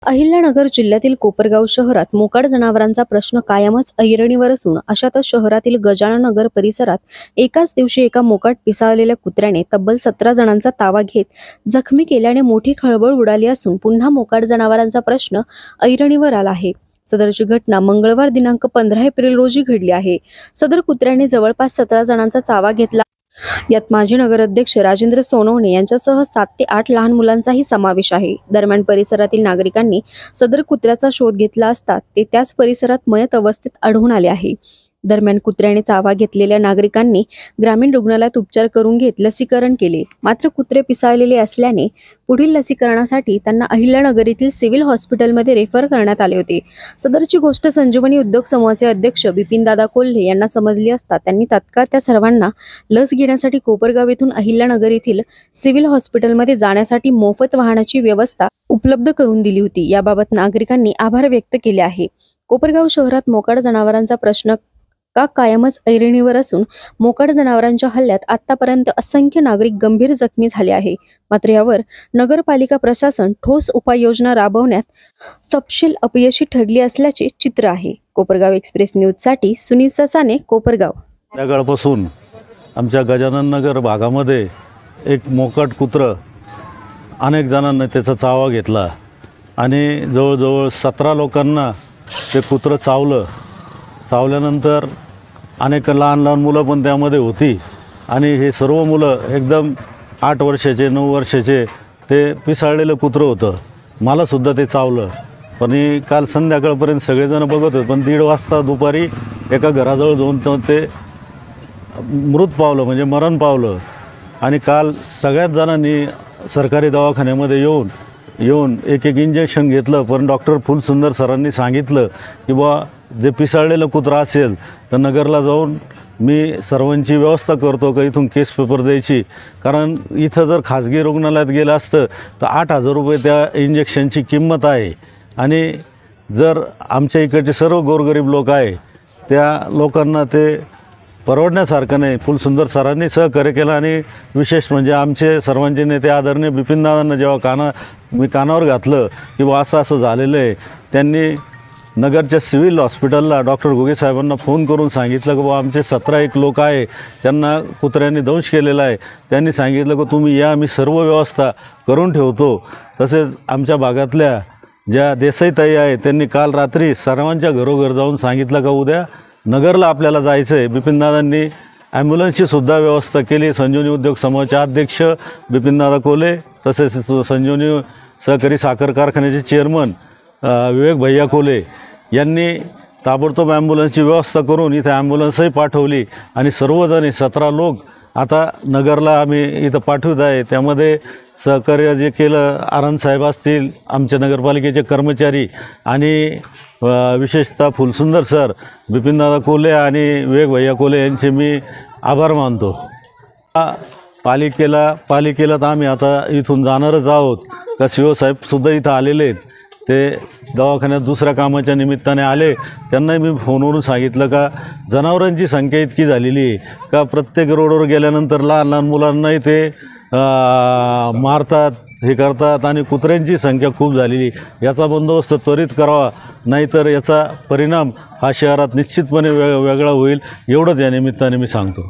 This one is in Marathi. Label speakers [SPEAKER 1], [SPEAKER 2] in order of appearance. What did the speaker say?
[SPEAKER 1] अहिल्यानगर जिल्ह्यातील कोपरगाव शहरात मोकाट जनावरांचा प्रश्न कायमच ऐरणीवर असून अशातच शहरातील गजानन नगर परिसरात एकाच दिवशी एका मोकाट पिसाळलेल्या कुत्र्याने तब्बल 17 जणांचा ताबा घेत जखमी केल्याने मोठी खळबळ उडाली असून पुन्हा मोकाट जनावरांचा प्रश्न ऐरणीवर आला आहे। सदरची घटना मंगळवार दिनांक 15 एप्रिल रोजी घडली आहे। सदर कुत्र्याने जवळपास 17 जणांचा चावा घेतला। यात माजी नगराध्यक्ष राजेंद्र सोनवणे यांच्यासह 7 ते 8 लहान मुलांचाही समावेश आहे। दरम्यान परिसरातील नागरिकांनी सदर कुत्र्याचा शोध घेतला असता ते त्याच परिसरात मयत अवस्थेत आढळून आले आहे। दरम्यान कुत्र्याने चावा घेतलेल्या नागरिकांनी ग्रामीण रुग्णालयात उपचार करून घेत लसीकरण केले। मात्र कुत्रे पिसाळलेले असल्याने पुढील लसीकरणासाठी त्यांना अहिल्यानगर येथील सिव्हिल हॉस्पिटलमध्ये रेफर करण्यात आले होते। सदरची गोष्ट संजीवनी उद्योग समूहाचे अध्यक्ष बिपिनदादा कोल्हे यांना समजली असता त्यांनी तात्काळ त्या सर्वांना लस घेण्यासाठी कोपरगाव येथून अहिल्यानगर येथील सिव्हिल हॉस्पिटलमध्ये जाण्यासाठी मोफत वाहनाची व्यवस्था उपलब्ध करून दिली होती। याबाबत नागरिकांनी आभार व्यक्त केले आहे। कोपरगाव शहरात मोकाट जनावरांचा प्रश्न का कायमच ऐरणीवर असून मोकाट जनावरांच्या हल्ल्यात आतापर्यंत असंख्य नागरिक गंभीर जखमी झाले आहे। मात्र यावर नगरपालिका प्रशासन ठोस उपाययोजना राबवण्यात सपशेल अपयशी ठरली असल्याचे चित्र आहे। कोपरगाव एक्सप्रेस न्यूजसाठी सुनील ससाने, कोपरगाव।
[SPEAKER 2] त्याकाळपासून आमच्या गजानन नगर भागामध्ये एक मोकाट कुत्र अनेक जणांना त्याचा चावा घेतला आणि जवळजवळ 17 लोकांना ते कुत्र चावल्यानंतर अनेक लहान लहान मुलं पण त्यामध्ये होती आणि हे सर्व मुलं एकदम 8 वर्षाचे 9 वर्षाचे ते पिसाळलेलं कुत्रं होतं। मलासुद्धा ते चावलं, पण काल संध्याकाळपर्यंत सगळेजण बघत होते, पण 1:30 वाजता दुपारी एका घराजवळ जाऊन ते मृत पावलं, म्हणजे मरण पावलं। आणि काल सगळ्याच जणांनी सरकारी दवाखान्यामध्ये येऊन एक इंजेक्शन घेतलं, पण डॉक्टर फुलसुंदर सरांनी सांगितलं की बा जे पिसाळलेलं कुत्रं असेल तर नगरला जाऊन मी सर्वांची व्यवस्था करतो का इथून केस पेपर द्यायची, कारण इथं जर खाजगी रुग्णालयात गेलं असतं तर 8,000 रुपये त्या इंजेक्शनची किंमत आहे। आणि जर आमच्या इकडचे सर्व गोरगरीब लोक आहे त्या लोकांना ते परवडण्यासारखं नाही। फुलसुंदर सरांनी सहकार्य केलं आणि विशेष म्हणजे आमचे सर्वांचे नेते आदरणीय बिपिनदादांना जेव्हा मी कानावर घातलं की बा असं झालेलं आहे, त्यांनी नगरच्या सिव्हिल हॉस्पिटलला डॉक्टर घुगे साहेबांना फोन करून सांगितलं की बा आमचे 17 एक लोक आहे त्यांना कुत्र्याने दंश केलेला आहे। त्यांनी सांगितलं की तुम्ही या, मी सर्व व्यवस्था करून ठेवतो। तसेच आमच्या भागातल्या ज्या देसाईताई आहे त्यांनी काल रात्री सर्वांच्या घरोघर जाऊन सांगितलं का उद्या नगरला आपल्याला जायचं आहे। बिपिनदादांनी ॲम्ब्युलन्सची सुद्धा व्यवस्था केली। संजीवनी उद्योग समूहाचे अध्यक्ष बिपिनदादा कोल्हे, तसेच संजीवनी सहकारी साखर कारखान्याचे चेअरमन विवेक भैया कोल्हे यांनी ताबडतोब ॲम्ब्युलन्सची व्यवस्था करून इथे ॲम्ब्युलन्सही पाठवली आणि सर्वजण 17 लोक आता नगरला आम्ही इथं पाठवत आहे। त्यामध्ये सहकार्य जे केलं आनंद साहेब असतील, आमच्या नगरपालिकेचे कर्मचारी आणि विशेषतः फुलसुंदर सर, बिपिनदादा कोल्हे आणि विवेक भैया कोल्हे यांचे मी आभार मानतो। पालिकेला तर आम्ही आता इथून जाणारच आहोत का शिवसाहेबसुद्धा इथं आलेले आहेत, ते दवाखान्यात दुसऱ्या कामाच्या निमित्ताने आले। त्यांनाही मी फोनवरून सांगितलं का जनावरांची संख्या इतकी झालेली आहे का प्रत्येक रोडवर गेल्यानंतर लहान लहान मुलांनाही ते मारतात, हे करतात आणि कुत्र्यांची संख्या खूप झालेली। याचा बंदोबस्त त्वरित करावा, नाहीतर याचा परिणाम हा शहरात निश्चितपणे वेगळा होईल, एवढंच या निमित्ताने मी सांगतो।